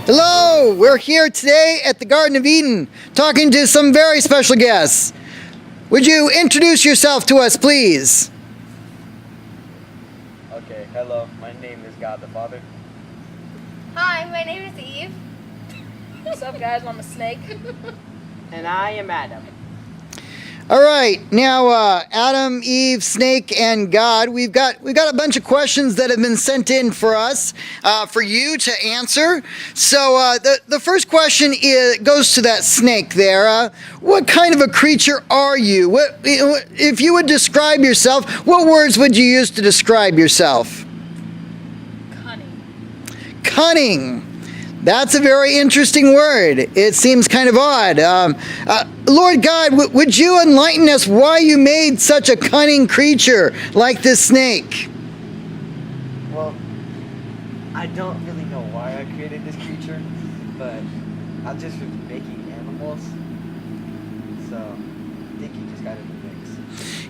Hello, we're here today at the Garden of Eden talking to some very special guests. Would you introduce yourself to us, please? Okay, hello, my name is God the Father. Hi, my name is Eve. What's up, guys? I'm a snake. And I am Adam. All right, now Adam, Eve, Snake, and God, we've got a bunch of questions that have been sent in for us, for you to answer. So the first question goes to that snake there. What kind of a creature are you? If you would describe yourself, what words would you use to describe yourself? Cunning. Cunning. That's a very interesting word. It seems kind of odd. Lord God, would you enlighten us why you made such a cunning creature like this snake? Well, I don't really know why I created this creature, but I just was making animals, so I think he just got in the mix.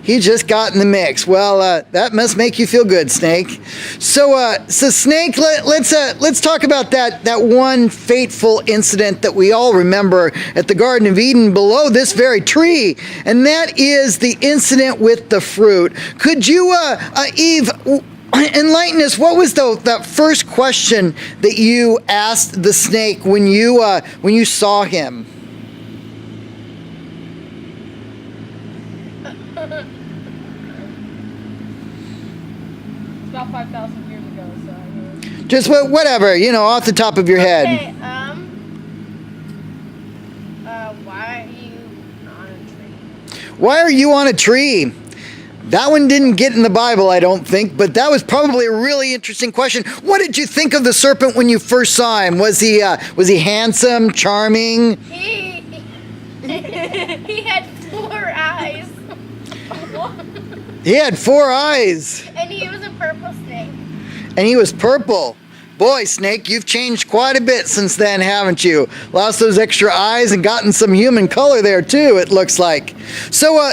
He just got in the mix. Well, that must make you feel good, Snake. So Snake, let's talk about that one fateful incident that we all remember at the Garden of Eden below this very tree, and that is the incident with the fruit. Could you, Eve, enlighten us? What was that first question that you asked the snake when you saw him? It's about 5,000 years ago, so Just whatever, off the top of your head. Okay, why are you on a tree? Why are you on a tree? That one didn't get in the Bible, I don't think, but that was probably a really interesting question. What did you think of the serpent when you first saw him? Was he handsome, charming? He had 4 eyes. He had 4 eyes. And he was a purple snake. And he was purple. Boy, Snake, you've changed quite a bit since then, haven't you? Lost those extra eyes and gotten some human color there too, it looks like. So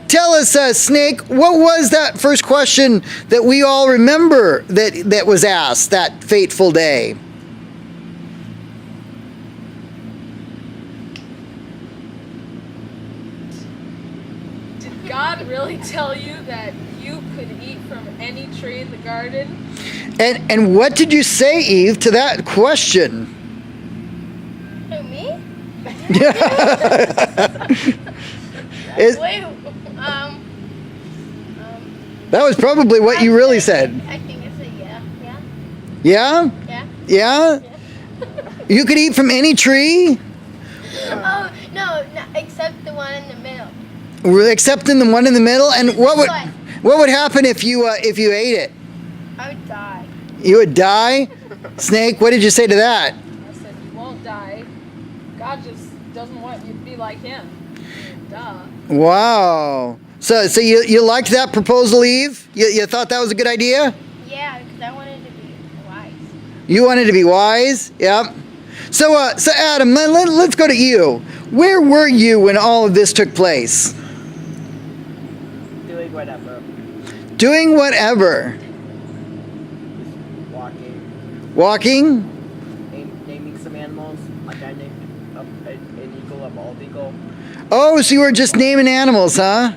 tell us, Snake, what was that first question that we all remember that was asked that fateful day? did God really tell you that you could eat from any tree in the garden? And what did you say, Eve, to that question? Who, me? Wait, that was probably what you really said. I think I said yeah. Yeah? Yeah? Yeah? You could eat from any tree? Oh, no, except the one in the middle. Except in the one in the middle? And what would happen if you ate it? I would die. You would die? Snake, what did you say to that? I said, you won't die. God just doesn't want you to be like him. Duh. Wow. So you liked that proposal, Eve? You thought that was a good idea? Yeah, because I wanted to be wise. You wanted to be wise? Yep. So Adam, let's go to you. Where were you when all of this took place? Doing whatever. Doing whatever. Walking. Walking? Naming some animals. Like I named an eagle a bald eagle. Oh, so you were just naming animals, huh?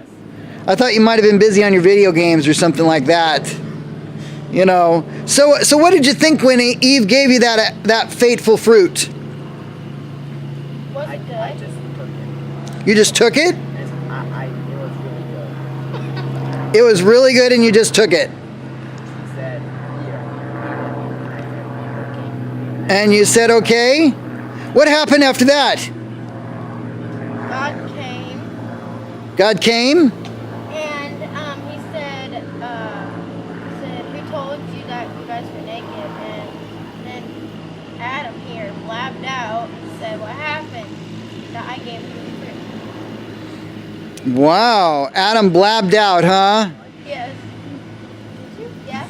I thought you might have been busy on your video games or something like that. So what did you think when Eve gave you that fateful fruit? Was it good? I just took it. You just took it? It was really good. It was really good and you just took it. She said, here. And you said, okay? What happened after that? God came, God came? and he said, who told you that you guys were naked? And then Adam here blabbed out and said, what happened? That I gave you the fruit. Wow, Adam blabbed out, huh? Yes. Yes.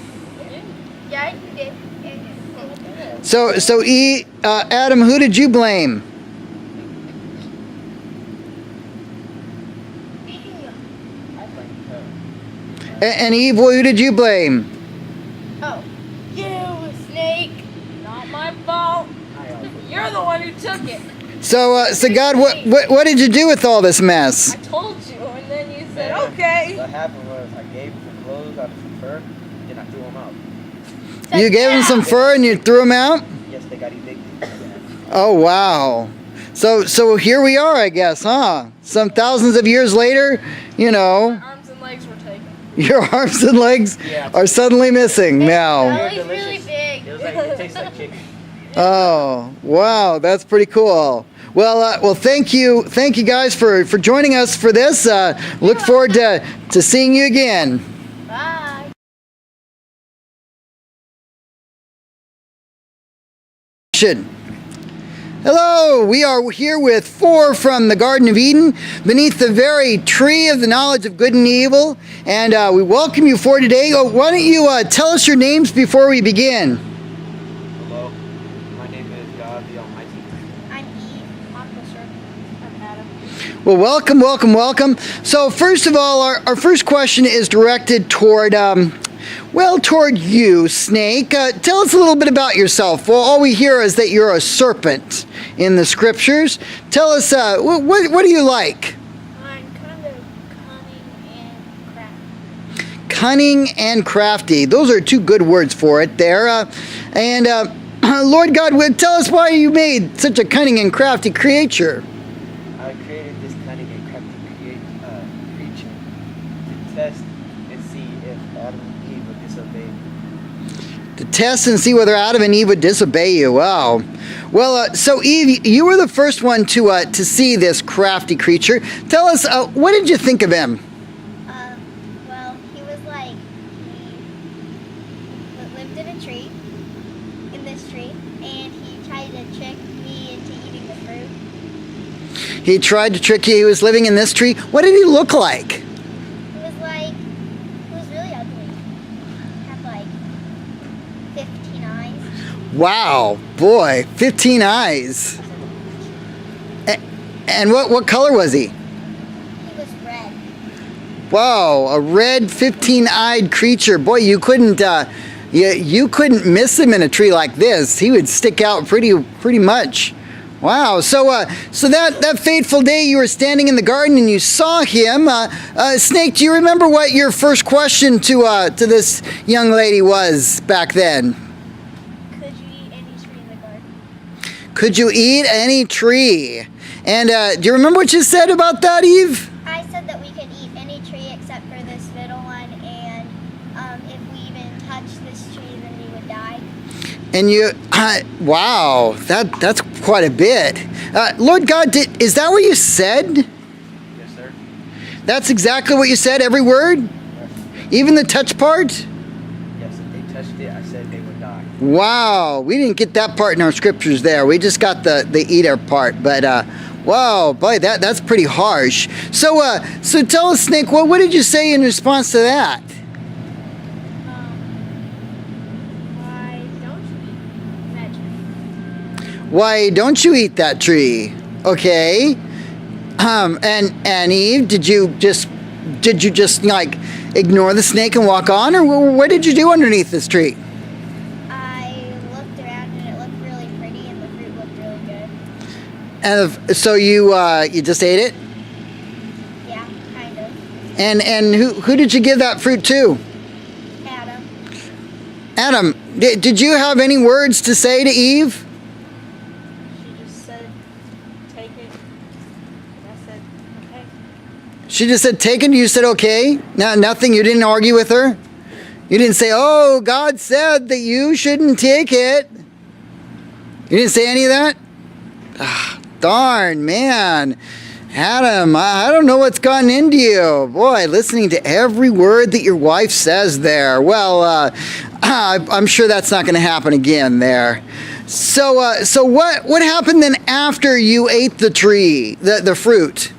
Yeah, you did. Yeah. So Adam, who did you blame? I blamed her. And Eve, who did you blame? Oh, you snake. Not my fault. I always the one who took it. So God, what did you do with all this mess? I told you, and then you said, Man, okay. What happened was I gave him some clothes out of some fur, then I threw them out. You gave him some fur and you threw him out? Yes, they got evicted. Oh, wow. So here we are, I guess, huh? Some thousands of years later, you know, My arms and legs were taken. your arms and legs Yeah. are suddenly missing now. Belly's They're really delicious. big. It was like, it tastes like chicken. Oh, wow, that's pretty cool. Well, thank you guys for joining us for this. Look forward to seeing you again. Bye. Hello, we are here with 4 from the Garden of Eden beneath the very tree of the knowledge of good and evil, and we welcome you for today. Why don't you tell us your names before we begin? Hello, my name is God the Almighty. I'm Eve. I'm the Serpent. I'm Adam. Well, welcome. So first of all, our first question is directed toward you, Snake. Tell us a little bit about yourself. Well, all we hear is that you're a serpent in the scriptures. Tell us, what do you like? I'm kind of cunning and crafty. Cunning and crafty. Those are 2 good words for it there. Lord God, tell us why you made such a cunning and crafty creature. I created this cunning and crafty creature to test and see if Adam and Eve would disobey me. To test and see whether Adam and Eve would disobey you. Wow. Well, so Eve, you were the first one to see this crafty creature. Tell us, what did you think of him? Well, he was like, he lived in a tree, in this tree, and he tried to trick me into eating the fruit. He tried to trick you. He was living in this tree. What did he look like? He was really ugly. He had like 15 eyes. Wow, boy, 15 eyes. And what color was he? He was red. Wow, a red 15-eyed creature. Boy, you couldn't miss him in a tree like this. He would stick out pretty much. Wow. So that fateful day you were standing in the garden and you saw him. Snake, do you remember what your first question to this young lady was back then? Could you eat any tree in the garden? Could you eat any tree? And do you remember what you said about that, Eve? I said that we could eat any tree except for this middle one, and if we even touched this tree, then we would die. And you, wow, that's quite a bit. Lord God, is that what you said? Yes, sir. That's exactly what you said, every word? Yes. Even the touch part? Yes, if they touched it, I said they would die. Wow, we didn't get that part in our scriptures there. We just got the eater part. But wow, boy, that's pretty harsh. So tell us, Snake, what did you say in response to that? Why don't you eat that tree? Why don't you eat that tree? Okay. And Eve, did you just like ignore the snake and walk on, or what did you do underneath this tree? I looked around and it looked really pretty and the fruit looked really good. And so you just ate it? Yeah, kind of. And who did you give that fruit to? Adam. Adam, did you have any words to say to Eve? She just said, take it. And I said, okay. She just said, take it, you said, okay? No, nothing, you didn't argue with her? You didn't say, oh, God said that you shouldn't take it. You didn't say any of that? Ah, darn, man. Adam, I don't know what's gotten into you. Boy, listening to every word that your wife says there. Well, I'm sure that's not going to happen again there. So what happened then after you ate the tree, the fruit?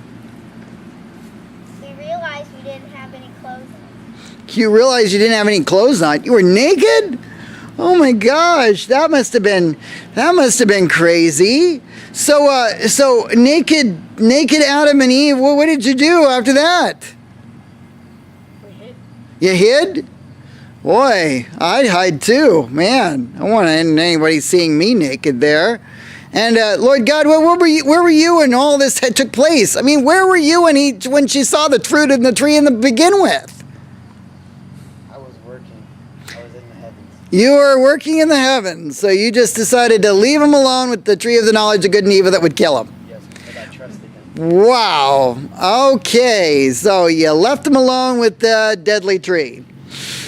We realized we didn't have any clothes on. You realized you didn't have any clothes on. You were naked? Oh my gosh, that must have been crazy. So naked Adam and Eve, what did you do after that? We hid. You hid? Boy, I'd hide too. Man, I don't want anybody seeing me naked there. And Lord God, where were you when all this had took place? I mean, where were you when she saw the fruit in the tree in the begin with? I was working. I was in the heavens. You were working in the heavens, so you just decided to leave him alone with the tree of the knowledge of good and evil that would kill him. Yes, because I trusted him. Wow. Okay, so you left him alone with the deadly tree.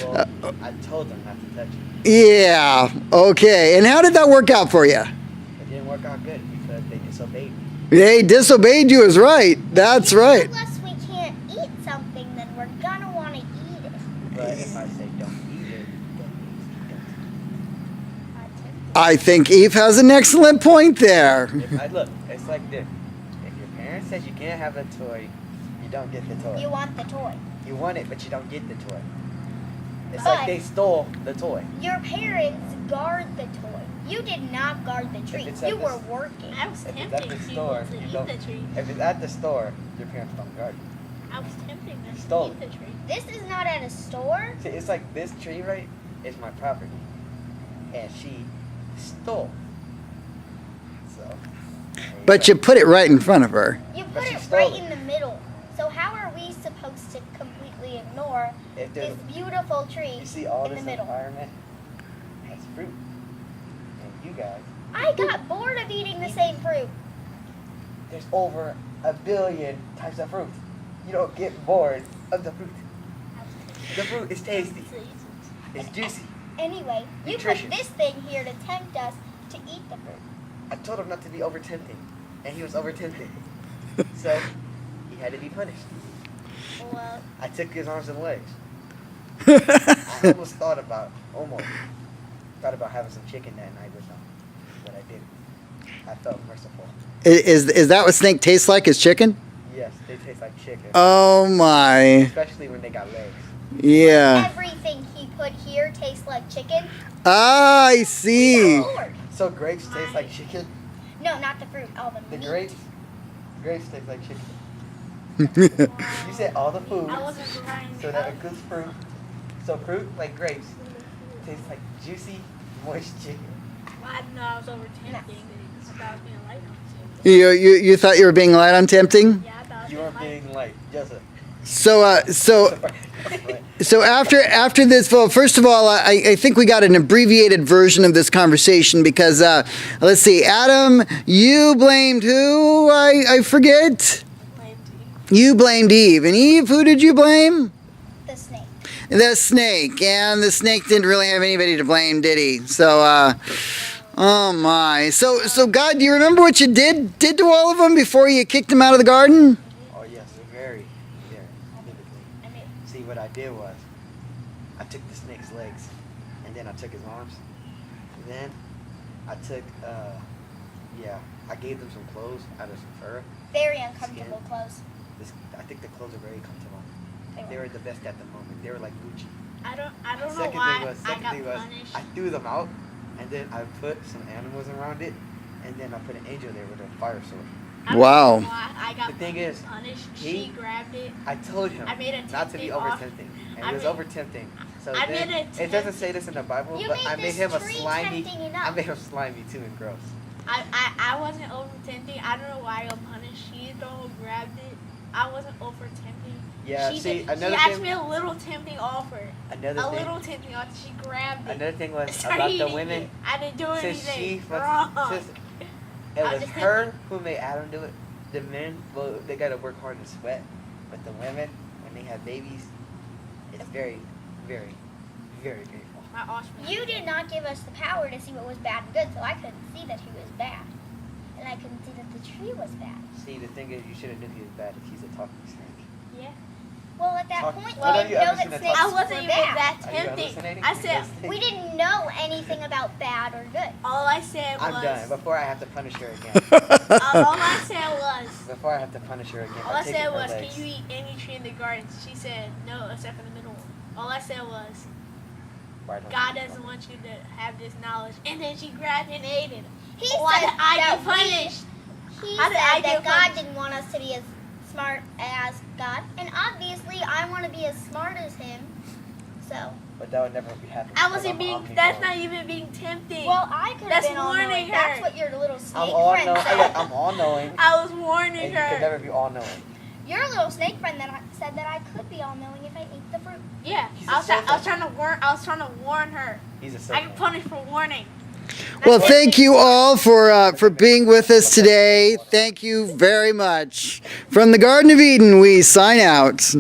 Well, I told him not to touch it. Yeah. Okay. And how did that work out for you? It didn't work out good because they disobeyed me. They disobeyed you is right. That's right. Unless we can't eat something, then we're gonna want to eat it. But if I say don't eat it, then I think Eve has an excellent point there. look, it's like this. If your parents says you can't have a toy, you don't get the toy. You want the toy. You want it, but you don't get the toy. It's But- like they stole the toy. Your parents guard the toy. You did not guard the tree. it's at You the were s- working. I was If it's tempting at the people store, to you eat don't. the tree. If it's at the store, your parents don't guard it. I was tempting them Stole to eat the tree. This is not at a store. See, it's like this tree, right, is my property. And she stole. So. there But go. you put it right in front of her. You But put she it stole right it. in the middle. So how are we supposed to completely ignore If this there's, beautiful tree you see all in the this middle? environment has fruit. And you guys, I got bored of eating the same fruit. there's over 1 billion types of fruit. You don't get bored of the fruit. The fruit is tasty. It's juicy. Anyway, you put Nutritious. this thing here to tempt us to eat the fruit. I told him not to be over tempting, and he was over tempting. So he had to be punished. Well, I took his arms and legs. I almost thought about having some chicken that night with him, but I didn't. I felt merciful. Is that what snake tastes like? Is chicken? Yes, they taste like chicken, Oh my. especially when they got legs. Yeah. everything he put here tastes like chicken. Ah, I see. Lord. So grapes taste like chicken. No, not the fruit. All the The meat. grapes taste like chicken. You said all the food, I wasn't trying so that includes fruit. So fruit, like grapes, tastes like juicy, moist chicken. Well, I didn't know I was over tempting. I thought I was being light on tempting. You thought you were being light on tempting? Yeah, I thought I was You being are light. being like Joseph. So after this, well, first of all, I think we got an abbreviated version of this conversation because let's see, Adam, you blamed who? I forget. Blamed you. You blamed Eve, and Eve, who did you blame? The snake. The snake, and the snake didn't really have anybody to blame, did he? So, oh my. So God, do you remember what you did to all of them before you kicked them out of the garden? Oh yes, very vividly. I mean, See, what I did was, I took the snake's legs, and then I took his arms. And then I took, I gave them some clothes out of some fur. very uncomfortable clothes. I think the clothes are very comfortable. They They were. were the best at the moment. They were like Gucci. I don't know Second why thing was, I got punished. I threw them out, and then I put some animals around it, and then I put an angel there with a fire sword. I don't Wow. know why I got The thing is, punished. he- She grabbed it. I told him I made a not to be tempting over off- tempting, and I he was made- over tempting. So I then, made a it doesn't say this in the Bible, You but made I made this him a tree slimy. tempting enough. I made him slimy too and gross. I wasn't over tempting. I don't know why I got punished. She though grabbed it. I wasn't over tempting. Yeah, she see, did, another she asked thing- me a little tempting offer. Another A thing. little tempting offer. She grabbed it. Another thing was Started about the eating women. it. I didn't do Since anything she wrong. since it I'm was just her who made Adam do it. The men, well, they gotta work hard and sweat. But the women, when they have babies, it's very, very, very painful. My offspring. You did not give us the power to see what was bad and good, so I couldn't see that he was bad. And I couldn't see that the tree was bad. See, the thing is, you should have knew he was bad if he's a talking snake. Yeah. Well, at that Talk- point, Well, we have you didn't know ever seen that a snakes talk- I wasn't were even bad. that Are you tempting. hallucinating? I said Because- We didn't know anything about bad or good. all I said I'm was done. Before I have to punish her again. all I said was Before I have to punish her again. all by I taking said her was legs. can you eat any tree in the garden? She said no except for the middle one. All I said was Why don't God you- doesn't want you to have this knowledge. And then she grabbed and ate it. He Why said did I that get punished? He How did I said that get God punished? didn't want us to be as smart as God, and obviously I want to be as smart as him. So. But that would never be happening. I because wasn't I'm being. omnipotent. That's not even being tempting. Well, I could have That's been all warning knowing. her. That's what your little snake I'm all friend knowing. said. I'm all knowing. I was warning And you could her. never be all knowing. Your little snake friend said that I could be all knowing if I ate the fruit. Yeah, He's a I was serpent. trying to warn. I was trying to warn her. He's a I serpent. get punished for warning. Well, thank you all for being with us today. Thank you very much. From the Garden of Eden, we sign out.